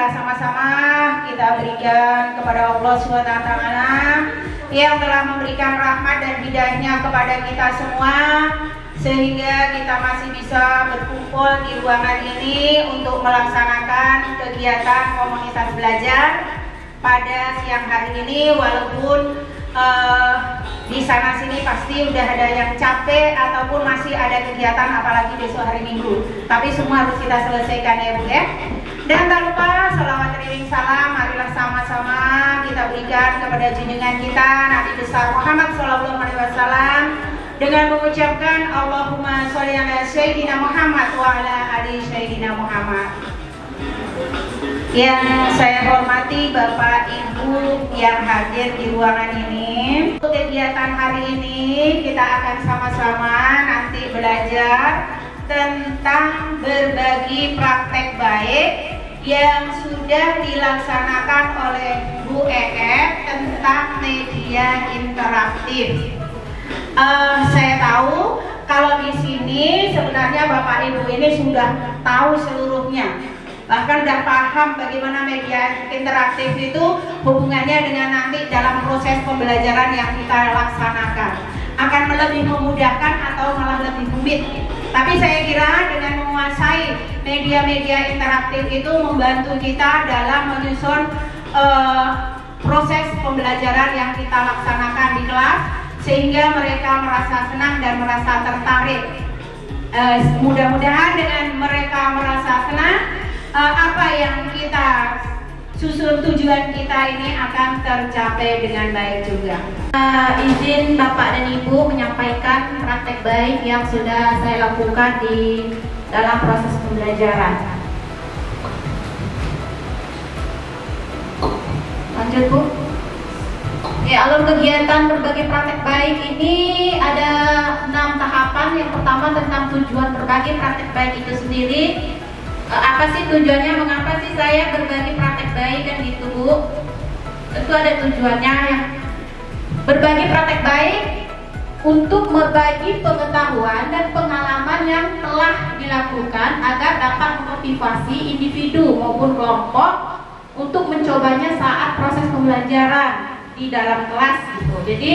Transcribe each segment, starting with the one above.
marilah sama-sama kita berikan kepada Allah SWT yang telah memberikan rahmat dan hidayahnya kepada kita semua, sehingga kita masih bisa berkumpul di ruangan ini untuk melaksanakan kegiatan komunitas belajar pada siang hari ini. Walaupun di sana sini pasti udah ada yang capek ataupun masih ada kegiatan, apalagi besok hari Minggu, tapi semua harus kita selesaikan ya Bu ya. Dan tak lupa salawat teriring salam marilah sama-sama kita berikan kepada junjungan kita Nabi besar Muhammad SAW dengan mengucapkan Allahumma sholli ala Sayyidina Muhammad wa ala ali Sayyidina Muhammad. Yang saya hormati Bapak Ibu yang hadir di ruangan ini, untuk kegiatan hari ini kita akan sama-sama nanti belajar tentang berbagi praktek baik yang sudah dilaksanakan oleh Bu tentang media interaktif. Saya tahu kalau di sini sebenarnya Bapak Ibu ini sudah tahu seluruhnya, bahkan sudah paham bagaimana media interaktif itu hubungannya dengan nanti dalam proses pembelajaran yang kita laksanakan. Akan lebih memudahkan atau malah lebih rumit. Tapi saya kira dengan menguasai media-media interaktif itu membantu kita dalam menyusun proses pembelajaran yang kita laksanakan di kelas, sehingga mereka merasa senang dan merasa tertarik. Mudah-mudahan dengan mereka merasa senang, apa yang kita susun tujuan kita ini akan tercapai dengan baik juga. Izin Bapak dan Ibu menyampaikan praktek baik yang sudah saya lakukan di dalam proses pembelajaran. Lanjut Bu. Ya, alur kegiatan berbagi praktek baik ini ada 6 tahapan. Yang pertama tentang tujuan berbagi praktek baik itu sendiri. Apa sih tujuannya, mengapa sih saya berbagi praktek baik kan gitu Bu? Tentu ada tujuannya. Yang berbagi praktek baik untuk berbagi pengetahuan dan pengalaman yang telah dilakukan agar dapat memotivasi individu maupun kelompok untuk mencobanya saat proses pembelajaran di dalam kelas gitu. Jadi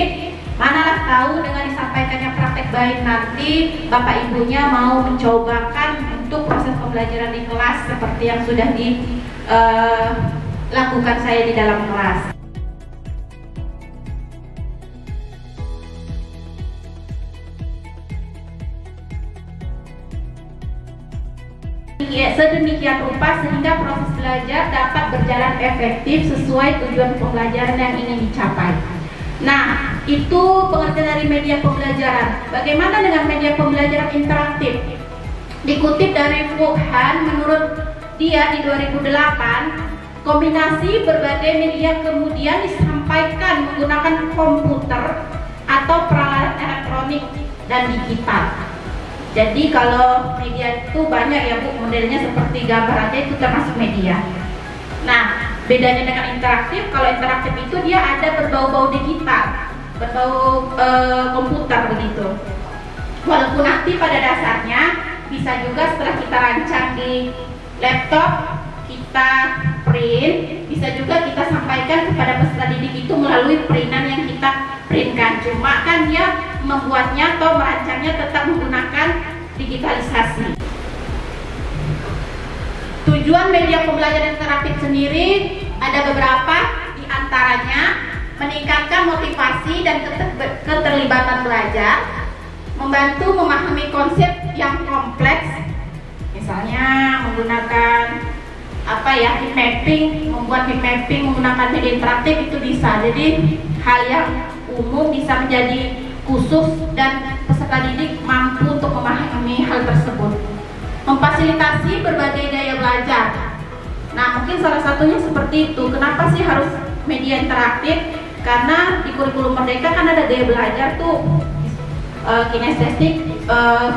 manalah tahu dengan disampaikannya praktek baik nanti Bapak Ibunya mau mencobakan untuk proses pembelajaran di kelas seperti yang sudah dilakukan saya di dalam kelas. Ya, sedemikian rupa sehingga proses belajar dapat berjalan efektif sesuai tujuan pembelajaran yang ingin dicapai. Nah, itu pengertian dari media pembelajaran. Bagaimana dengan media pembelajaran interaktif? Dikutip dari Wuhan, menurut dia di 2008, kombinasi berbagai media kemudian disampaikan menggunakan komputer atau peralatan elektronik dan digital. Jadi kalau media itu banyak ya Bu, modelnya seperti gambar aja itu termasuk media. Nah, bedanya dengan interaktif, kalau interaktif itu dia ada berbau-bau digital, berbau komputer begitu. Walaupun nanti pada dasarnya bisa juga setelah kita rancang di laptop, kita print, bisa juga kita sampaikan kepada peserta didik itu melalui printan yang kita printkan. Cuma kan dia membuatnya atau merancangnya tetap menggunakan digitalisasi. Tujuan media pembelajaran interaktif sendiri ada beberapa, diantaranya meningkatkan motivasi dan keterlibatan belajar, membantu memahami konsep yang kompleks, misalnya menggunakan heat mapping, membuat heat mapping menggunakan media interaktif itu bisa. Jadi hal yang umum bisa menjadi khusus dan peserta didik mampu untuk memahami hal tersebut. Memfasilitasi berbagai gaya belajar. Nah, mungkin salah satunya seperti itu. Kenapa sih harus media interaktif? Karena di kurikulum Merdeka kan ada gaya belajar tuh kinestetik,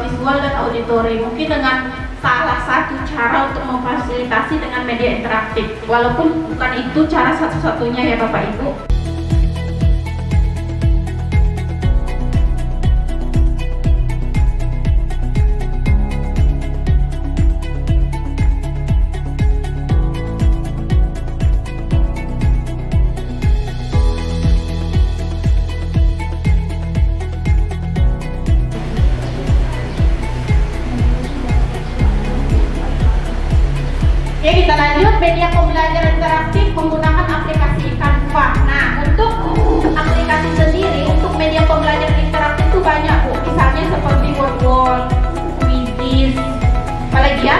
visual dan auditory. Mungkin dengan salah satu cara untuk memfasilitasi dengan media interaktif. Walaupun bukan itu cara satu-satunya ya Bapak Ibu. Oke, kita lanjut. Media pembelajaran interaktif menggunakan aplikasi Canva. Nah, untuk aplikasi sendiri untuk media pembelajaran interaktif itu banyak, Bu. Misalnya seperti Word, Quizzes, apalagi ya?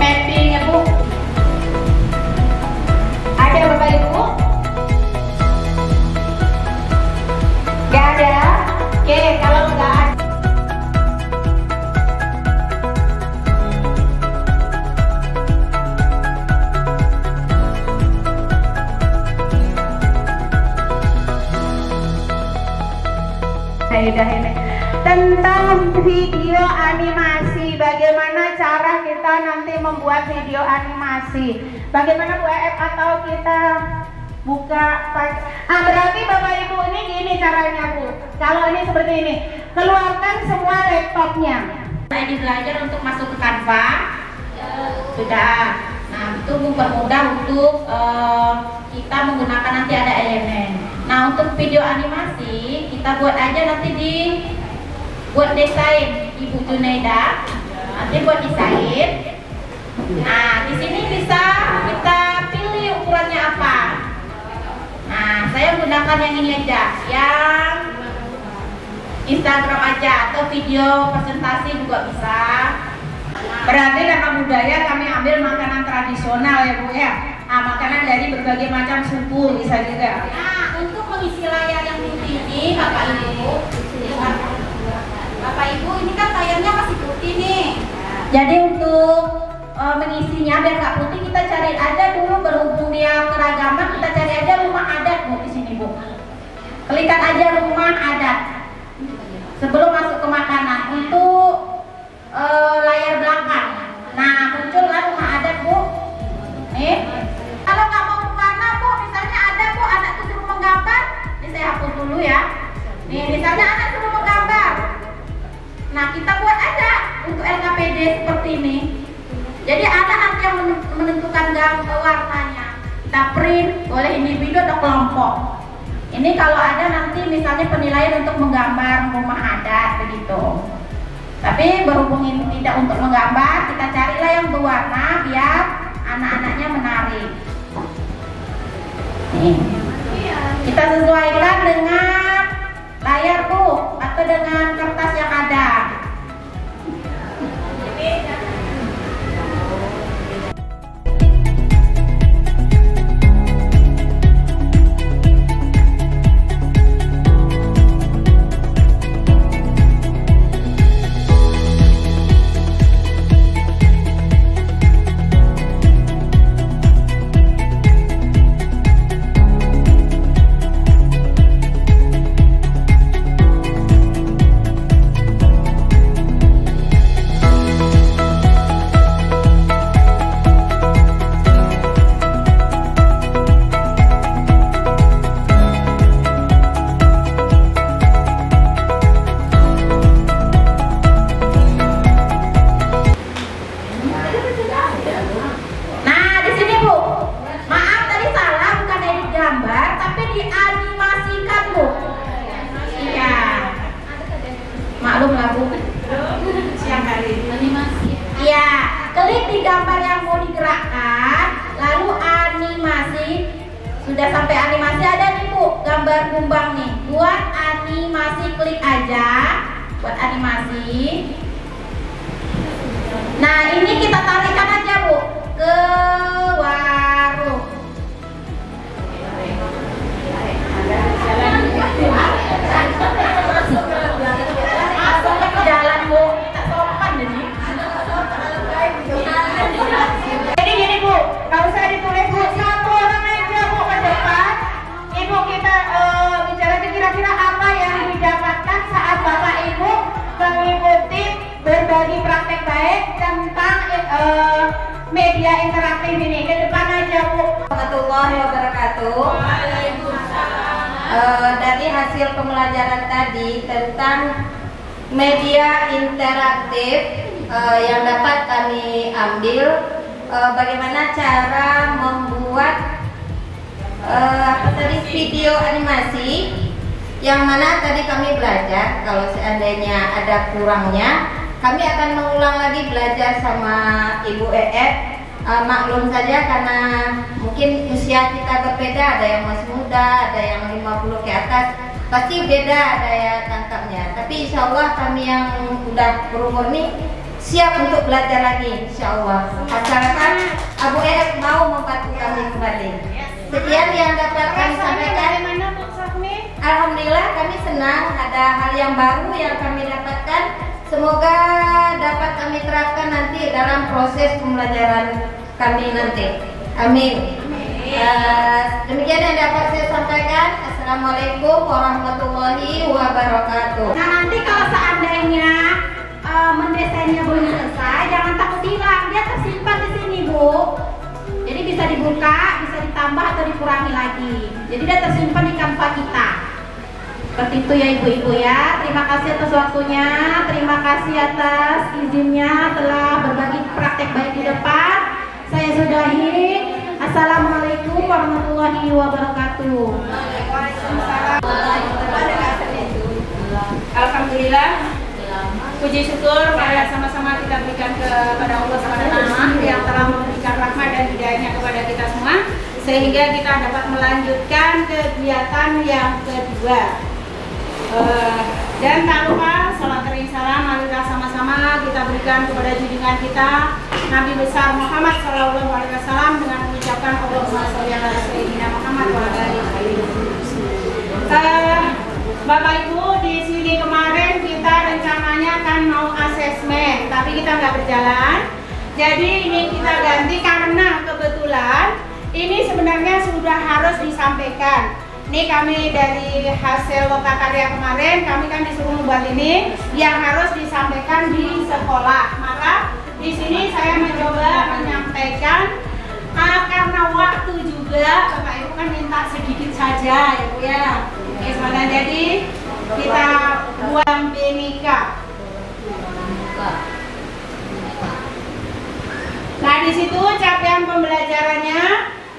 Mapping ya, Bu. Ada Bapak Ibu? Gak ada? Oke, kalau nggak ada, ini tentang video animasi. Bagaimana cara kita nanti membuat video animasi? Bagaimana Bu EF atau kita buka? Berarti Bapak Ibu ini gini caranya, Bu. Kalau ini seperti ini, keluarkan semua laptopnya. Ini belajar untuk masuk ke Canva. Sudah. Nah, itu mempermudah untuk kita menggunakan, nanti ada elemen. Nah, untuk video animasi kita buat aja nanti buat desain Ibu Junaida. Nanti buat desain. Nah, di sini bisa kita pilih ukurannya apa. Nah, saya menggunakan yang ini aja, yang Instagram aja, atau video presentasi juga bisa. Berarti karena budaya kami ambil makanan tradisional ya, Bu ya. Nah, makanan dari berbagai macam suku bisa juga. Nah, untuk mengisi layar yang putih ini, Bapak Ibu, ini kan layarnya masih putih nih. Jadi untuk mengisinya biar nggak putih, kita cari aja dulu, berhubung dia keragaman, kita cari aja rumah adat, Bu, di sini, Bu. Klikkan aja rumah adat sebelum masuk ke makanan. Untuk layar belakang, nah muncul kan rumah adat, Bu. Nih, kalau nggak mau warna, Bu, misalnya ada, Bu, anak tuh suruh menggambar. Ini saya hapus dulu ya. Nih, misalnya anak suruh menggambar. Nah, kita buat aja untuk LKPD seperti ini. Jadi anak yang menentukan gambar warnanya. Kita print, boleh individu atau kelompok. Ini kalau ada nanti misalnya penilaian untuk menggambar rumah adat begitu. Tapi berhubung ini tidak untuk menggambar, kita carilah yang berwarna biar anak-anaknya menarik. Nih. Kita sesuaikan dengan layar, Bu, atau dengan kertas yang ada. Sudah sampai animasi ada nih, Bu, gambar kumbang nih. Buat animasi, klik aja buat animasi. Nah, ini kita tarikan aja, Bu, ke warung. Jalan, Bu, kita sopan ini. Jadi gini, Bu, nggak usah ditulis, Bu, satu orang aja, Bu, ke depan. Ibu kita bicara kira-kira apa yang didapatkan saat Bapak Ibu mengikuti berbagi praktek baik tentang media interaktif ini. Ke depan aja, Bu. Warahmatullahi wabarakatuh. Dari hasil pembelajaran tadi tentang media interaktif yang dapat kami ambil, bagaimana cara membuat video animasi, yang mana tadi kami belajar kalau seandainya ada kurangnya kami akan mengulang lagi belajar sama Ibu maklum saja karena mungkin usia kita berbeda, ada yang masih muda, ada yang 50 ke atas, pasti beda daya tangkapnya. Tapi insya Allah kami yang udah berumur nih siap untuk belajar lagi, insya Allah. Asalkan Abu mau membantu kami kembali. Sekian yang dapat kami sampaikan. Alhamdulillah kami senang ada hal yang baru yang kami dapatkan. Semoga dapat kami terapkan nanti dalam proses pembelajaran kami nanti. Amin. Demikian yang dapat saya sampaikan. Assalamualaikum warahmatullahi wabarakatuh. Nah, nanti kalau seandainya mendesainnya belum selesai, jangan takut hilang, dia tersimpan di sini, Bu. Jadi bisa dibuka, bisa ditambah atau dikurangi lagi. Jadi dia tersimpan di kanva kita. Seperti itu ya Ibu-ibu ya. Terima kasih atas waktunya, terima kasih atas izinnya telah berbagi praktek baik di depan. Saya sudahi. Assalamualaikum warahmatullahi wabarakatuh. Alhamdulillah, puji syukur marilah sama-sama kita berikan kepada Allah SWT yang telah memberikan rahmat dan hidayahnya kepada kita semua, sehingga kita dapat melanjutkan kegiatan yang kedua. Dan tak lupa salat ring salam marilah sama-sama kita berikan kepada junjungan kita Nabi besar Muhammad SAW dengan mengucapkan Allahumma sholli ala sayyidina Muhammad wa ala alihi. Bapak Ibu, di sini kemarin kita rencananya kan mau asesmen, tapi kita nggak berjalan. Jadi ini kita ganti karena kebetulan ini sebenarnya sudah harus disampaikan. Ini kami dari hasil lokakarya kemarin, kami kan disuruh membuat ini yang harus disampaikan di sekolah. Maka di sini saya mencoba menyampaikan karena waktu juga Bapak Ibu kan minta sedikit saja ya Bu ya. Oke, sebenarnya jadi kita buang benika. Nah di situ capaian pembelajarannya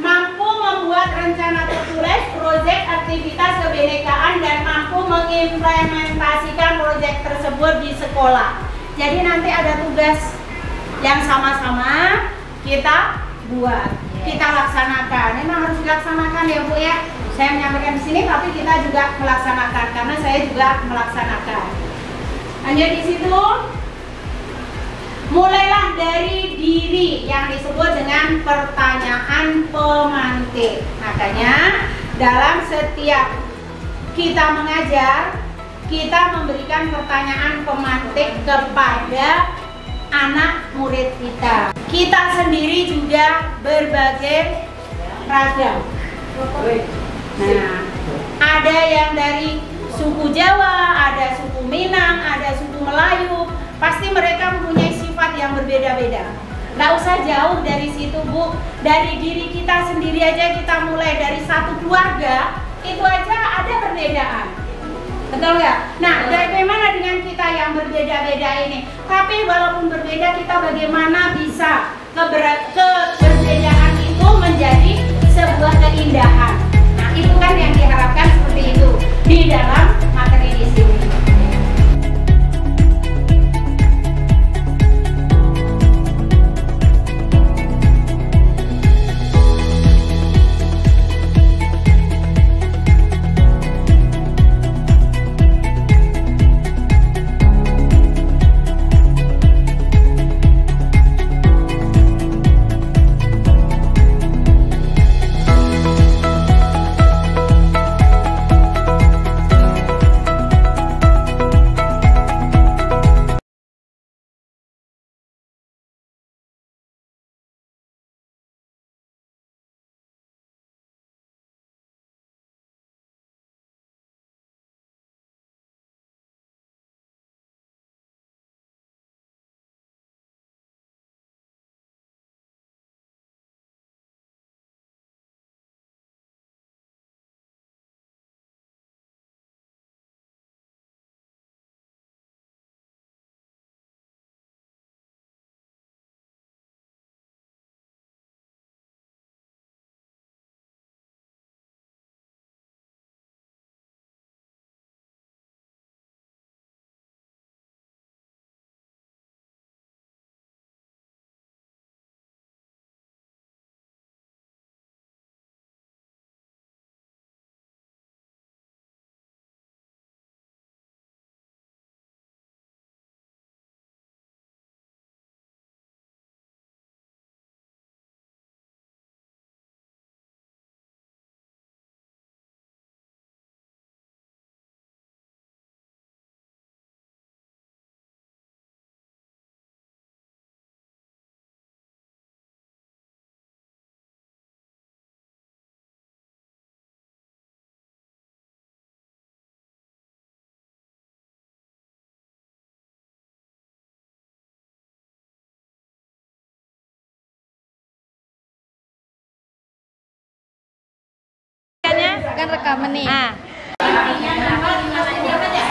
mampu membuat rencana tertulis proyek aktivitas kebinekaan dan mampu mengimplementasikan proyek tersebut di sekolah. Jadi nanti ada tugas yang sama-sama kita buat, kita laksanakan. Memang harus dilaksanakan ya Bu ya. Saya menyampaikan di sini, tapi kita juga melaksanakan karena saya juga melaksanakan. Hanya di situ. Mulailah dari diri yang disebut dengan pertanyaan pemantik. Makanya dalam setiap kita mengajar, kita memberikan pertanyaan pemantik kepada anak murid kita. Kita sendiri juga berbagai ragam. Nah, ada yang dari suku Jawa, ada suku Minang, ada suku Melayu. Pasti mereka mempunyai sifat yang berbeda-beda. Nggak usah jauh dari situ Bu. Dari diri kita sendiri aja, kita mulai dari satu keluarga, itu aja ada perbedaan. Betul nggak? Nah, bagaimana dengan kita yang berbeda-beda ini? Tapi walaupun berbeda, kita bagaimana bisa keberbedaan itu menjadi sebuah keindahan. Nah, itu kan yang diharapkan seperti itu di dalam materi di sini. Kan rekaman nih. Intinya nama 5 sentimeter ya.